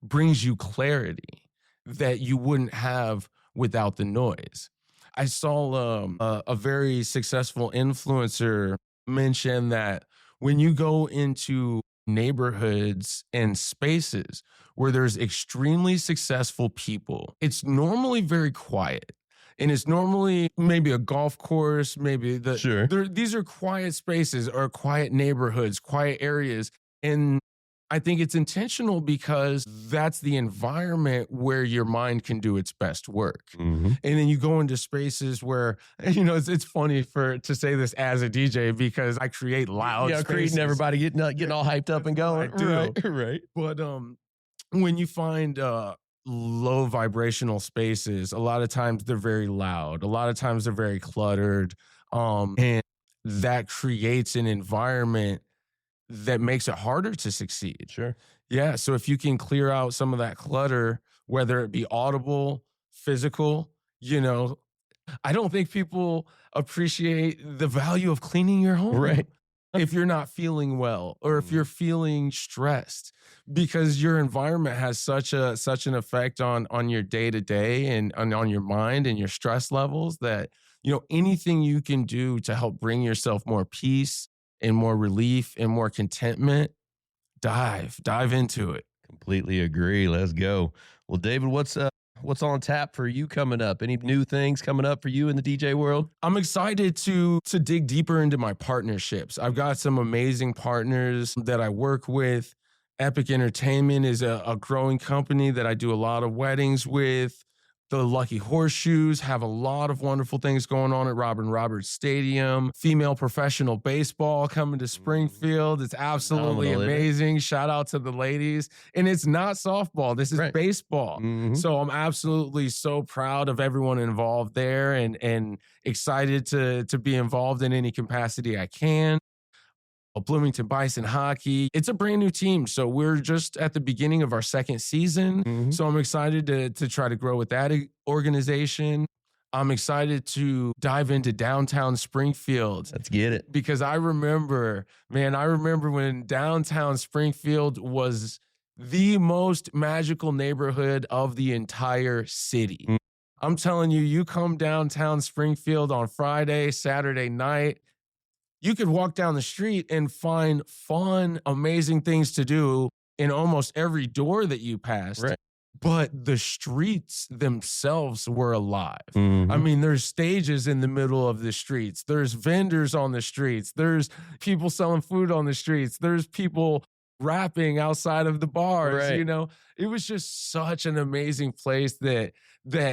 brings you clarity that you wouldn't have without the noise. I saw a very successful influencer mention that when you go into neighborhoods and spaces where there's extremely successful people, it's normally very quiet. And it's normally maybe a golf course, maybe Sure. these are quiet spaces or quiet neighborhoods, quiet areas. And I think it's intentional because that's the environment where your mind can do its best work. Mm-hmm. And then you go into spaces where, you know, it's funny to say this as a DJ because I create loud spaces. Creating everybody getting all hyped up and going. I do. Right. But when you find low vibrational spaces, a lot of times they're very loud. A lot of times they're very cluttered. And that creates an environment that makes it harder to succeed. Sure. Yeah. So if you can clear out some of that clutter, whether it be audible, physical, you know, I don't think people appreciate the value of cleaning your home. Right. If you're not feeling well or if you're feeling stressed, because your environment has such an effect on your day-to-day and on your mind and your stress levels that, you know, anything you can do to help bring yourself more peace and more relief and more contentment, dive into it. Completely agree. Let's go. Well, David, what's on tap for you coming up? Any new things coming up for you in the DJ world? I'm excited to dig deeper into my partnerships. I've got some amazing partners that I work with. Epic Entertainment is a growing company that I do a lot of weddings with. The Lucky Horseshoes have a lot of wonderful things going on at Robin Roberts Stadium. Female professional baseball coming to Springfield. It's absolutely amazing. Shout out to the ladies. And it's not softball. This is baseball. So I'm absolutely so proud of everyone involved there and excited to be involved in any capacity I can. Bloomington Bison Hockey. It's a brand new team. So we're just at the beginning of our second season. So I'm excited to try to grow with that organization. I'm excited to dive into downtown Springfield. Let's get it. Because I remember when downtown Springfield was the most magical neighborhood of the entire city. I'm telling you, you come downtown Springfield on Friday, Saturday night, you could walk down the street and find fun, amazing things to do in almost every door that you passed. But the streets themselves were alive. I mean, there's stages in the middle of the streets. There's vendors on the streets. There's people selling food on the streets. There's people rapping outside of the bars. You know, it was just such an amazing place that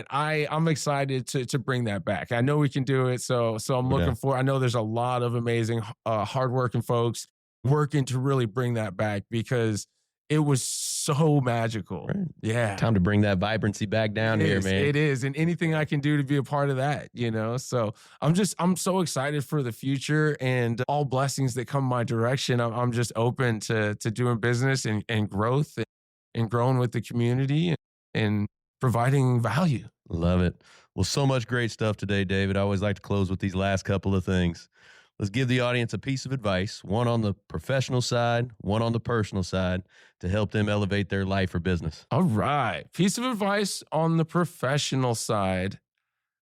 I'm excited to bring that back. I know we can do it. So I'm looking for, I know there's a lot of amazing, hardworking folks working to really bring that back because it was so magical. Yeah. Time to bring that vibrancy back down here, man. It is. And anything I can do to be a part of that, you know? So I'm so excited for the future and all blessings that come my direction. I'm just open to doing business and growth and growing with the community and providing value. Love it. Well, so much great stuff today, David. I always like to close with these last couple of things. Let's give the audience a piece of advice, one on the professional side, one on the personal side, to help them elevate their life or business. All right. Piece of advice on the professional side,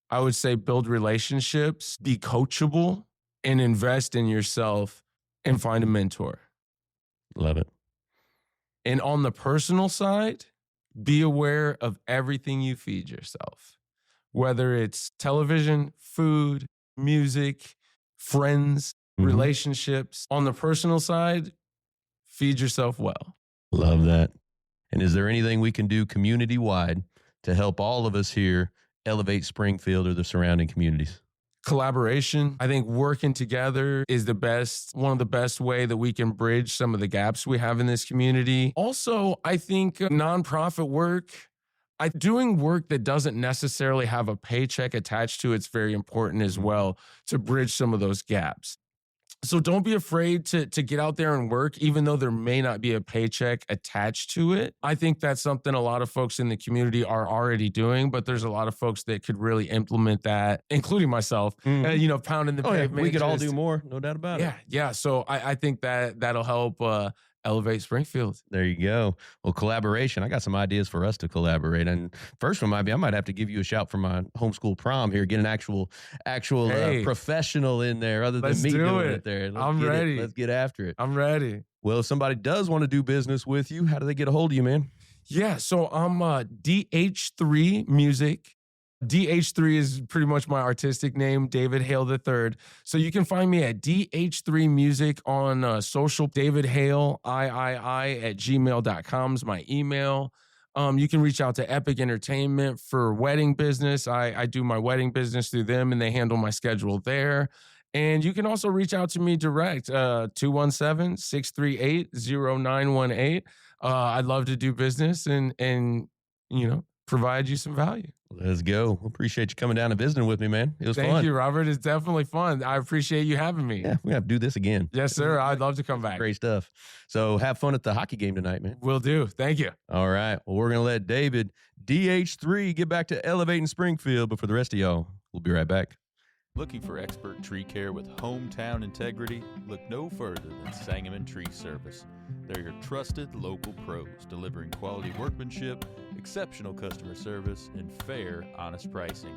I would say build relationships, be coachable, and invest in yourself and find a mentor. Love it. And on the personal side, be aware of everything you feed yourself, whether it's television, food, music, friends, relationships. On the personal side, feed yourself well. Love that. And is there anything we can do community-wide to help all of us here elevate Springfield or the surrounding communities? Collaboration. I think working together is one of the best way that we can bridge some of the gaps we have in this community. Also, I think nonprofit work, doing work that doesn't necessarily have a paycheck attached to it's very important as well to bridge some of those gaps. So don't be afraid to get out there and work, even though there may not be a paycheck attached to it. I think that's something a lot of folks in the community are already doing, but there's a lot of folks that could really implement that, including myself, pounding the pavement. We could all do more, no doubt about it. Yeah. So I think that'll help elevate Springfield. There you go. Well, collaboration. I got some ideas for us to collaborate. And first one might be, I might have to give you a shout for my homeschool prom here. Get an actual professional in there other than me doing it there. I'm ready. Let's get after it. I'm ready. Well, if somebody does want to do business with you, how do they get a hold of you, man? Yeah. So I'm DH3 Music. DH3 is pretty much my artistic name, David Hale III. So you can find me at DH3 Music on social. David Hale, III at gmail.com is my email. You can reach out to Epic Entertainment for wedding business. I do my wedding business through them, and they handle my schedule there. And you can also reach out to me direct, 217-638-0918. I'd love to do business and provide you some value. Let's go. Appreciate you coming down and visiting with me, man. It was fun. Thank you, Robert. It's definitely fun. I appreciate you having me. Yeah, we have to do this again. Yes, sir. I'd love to come back. Great stuff. So have fun at the hockey game tonight, man. Will do. Thank you. All right. Well, we're going to let David, DH3, get back to elevating Springfield. But for the rest of y'all, we'll be right back. Looking for expert tree care with hometown integrity? Look no further than Sangamon Tree Service. They're your trusted local pros, delivering quality workmanship, exceptional customer service, and fair, honest pricing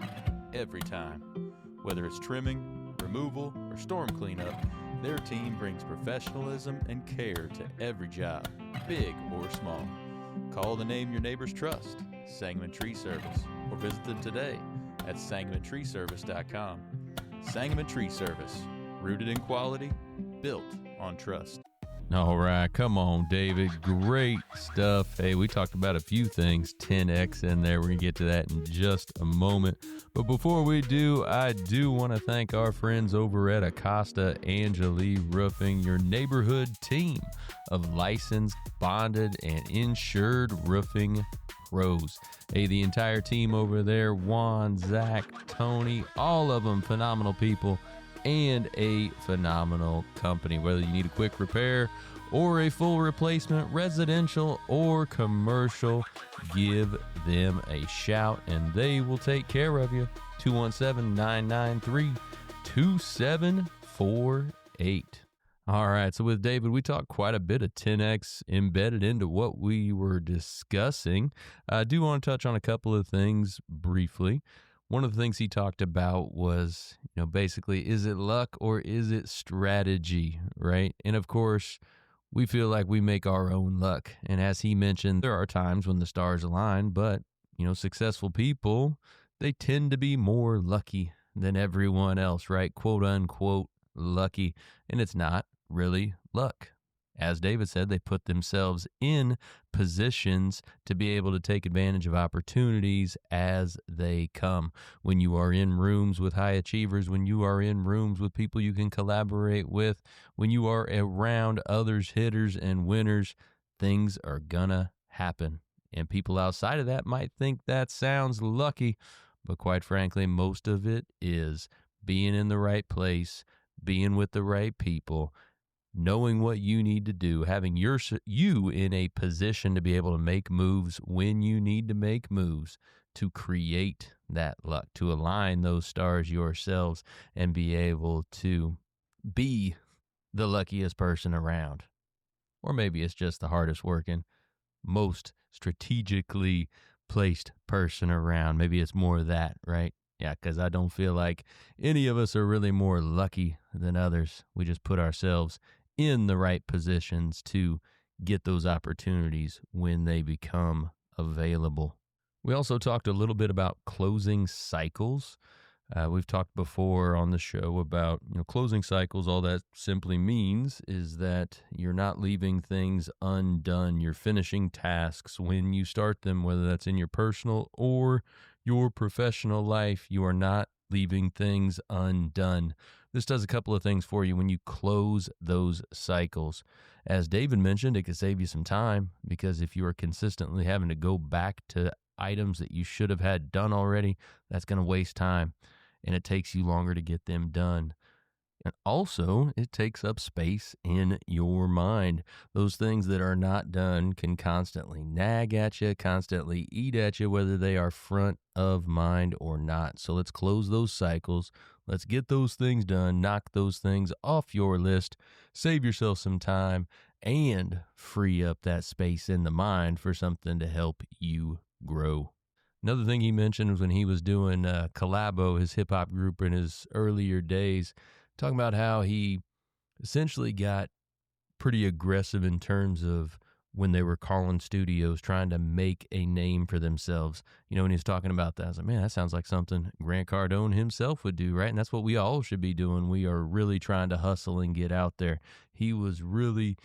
every time. Whether it's trimming, removal, or storm cleanup, their team brings professionalism and care to every job, big or small. Call the name your neighbors trust, Sangamon Tree Service, or visit them today at SangamonTreeService.com. Sangamon Tree Service, rooted in quality, built on trust. All right, come on, David. Great stuff. Hey, we talked about a few things, 10X in there. We're going to get to that in just a moment. But before we do, I do want to thank our friends over at Acosta Angeli Roofing, your neighborhood team of licensed, bonded, and insured roofing pros. Hey, the entire team over there, Juan, Zach, Tony, all of them phenomenal people and a phenomenal company. Whether you need a quick repair or a full replacement, residential or commercial, give them a shout and they will take care of you. 217-993-2748. All right, so with David, we talked quite a bit of 10X embedded into what we were discussing. I do want to touch on a couple of things briefly. One of the things he talked about was, basically, is it luck or is it strategy, right? And of course, we feel like we make our own luck. And as he mentioned, there are times when the stars align, but, successful people, they tend to be more lucky than everyone else, right? Quote unquote lucky. And it's not really luck. As David said, they put themselves in positions to be able to take advantage of opportunities as they come. When you are in rooms with high achievers, when you are in rooms with people you can collaborate with, when you are around others, hitters and winners, things are gonna happen. And people outside of that might think that sounds lucky, but quite frankly, most of it is being in the right place, being with the right people, knowing what you need to do, having you in a position to be able to make moves when you need to make moves to create that luck, to align those stars yourselves and be able to be the luckiest person around. Or maybe it's just the hardest working, most strategically placed person around. Maybe it's more of that, right? Yeah, because I don't feel like any of us are really more lucky than others. We just put ourselves in the right positions to get those opportunities when they become available. We also talked a little bit about closing cycles. We've talked before on the show about closing cycles. All that simply means is that you're not leaving things undone. You're finishing tasks when you start them, whether that's in your personal or your professional life. You are not leaving things undone. This does a couple of things for you when you close those cycles. As David mentioned, it could save you some time, because if you are consistently having to go back to items that you should have had done already, that's going to waste time, and it takes you longer to get them done. And also, it takes up space in your mind. Those things that are not done can constantly nag at you, constantly eat at you, whether they are front of mind or not. So let's close those cycles. Let's get those things done, knock those things off your list, save yourself some time, and free up that space in the mind for something to help you grow. Another thing he mentioned was when he was doing Collabo, his hip-hop group in his earlier days, talking about how he essentially got pretty aggressive in terms of when they were calling studios, trying to make a name for themselves. When he was talking about that, I was like, man, that sounds like something Grant Cardone himself would do, right? And that's what we all should be doing. We are really trying to hustle and get out there. He was really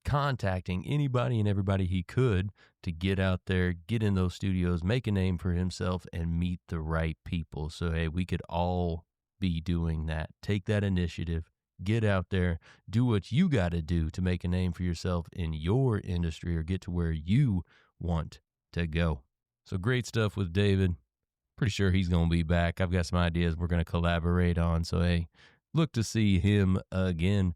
contacting anybody and everybody he could to get out there, get in those studios, make a name for himself, and meet the right people. So, hey, we could all be doing that. Take that initiative, get out there, do what you got to do to make a name for yourself in your industry or get to where you want to go. So great stuff with David. Pretty sure he's going to be back. I've got some ideas we're going to collaborate on. So, hey, look to see him again.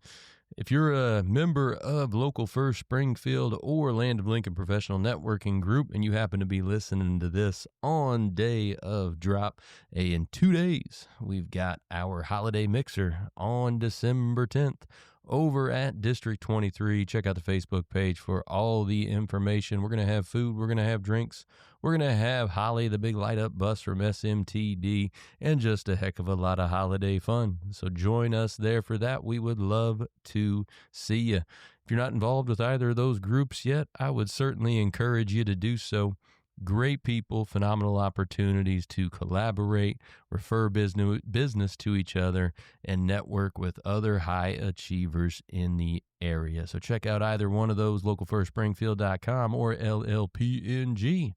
If you're a member of Local First Springfield or Land of Lincoln Professional Networking Group and you happen to be listening to this on day of drop, in 2 days, we've got our holiday mixer on December 10th over at District 23. Check out the Facebook page for all the information. We're going to have food. We're going to have drinks. We're going to have Holly, the big light up bus from SMTD, and just a heck of a lot of holiday fun. So join us there for that. We would love to see you. If you're not involved with either of those groups yet, I would certainly encourage you to do so. Great people, phenomenal opportunities to collaborate, refer business to each other, and network with other high achievers in the area. So check out either one of those, localfirstspringfield.com or llpng.com.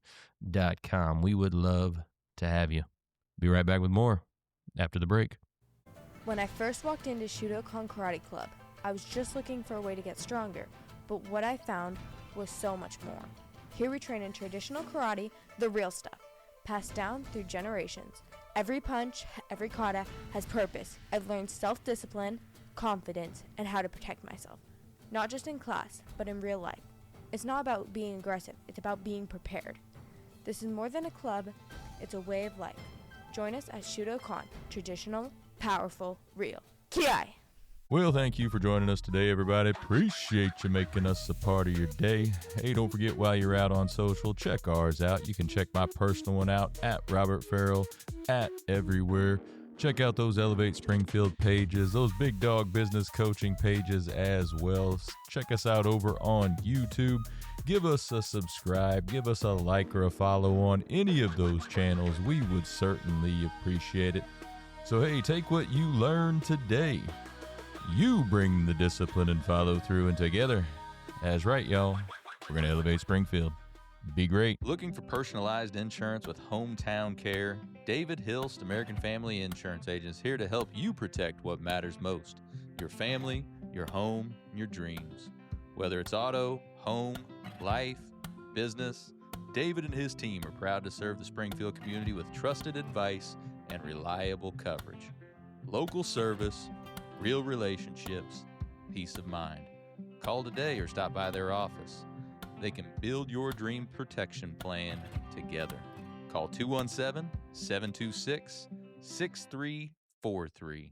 We would love to have you. Be right back with more after the break. When I first walked into Shudokan Karate Club, I was just looking for a way to get stronger, but what I found was so much more. Here we train in traditional karate, the real stuff, passed down through generations. Every punch, every kata has purpose. I've learned self-discipline, confidence, and how to protect myself. Not just in class, but in real life. It's not about being aggressive, it's about being prepared. This is more than a club, it's a way of life. Join us at Shudokan, traditional, powerful, real. Ki-ai! Well, thank you for joining us today, everybody. Appreciate you making us a part of your day. Hey, don't forget, while you're out on social, check ours out. You can check my personal one out at Robert Farrell at everywhere. Check out those Elevate Springfield pages, those Big Dog Business Coaching pages as well. Check us out over on YouTube. Give us a subscribe, give us a like or a follow on any of those channels. We would certainly appreciate it. So, hey, take what you learned today. You bring the discipline and follow through, and together, that's right, y'all, we're going to elevate Springfield. Be great. Looking for personalized insurance with hometown care? David Hilst, American Family Insurance Agents, here to help you protect what matters most: your family, your home, and your dreams. Whether it's auto, home, life, business, David and his team are proud to serve the Springfield community with trusted advice and reliable coverage. Local service, real relationships, peace of mind. Call today or stop by their office. They can build your dream protection plan together. Call 217-726-6343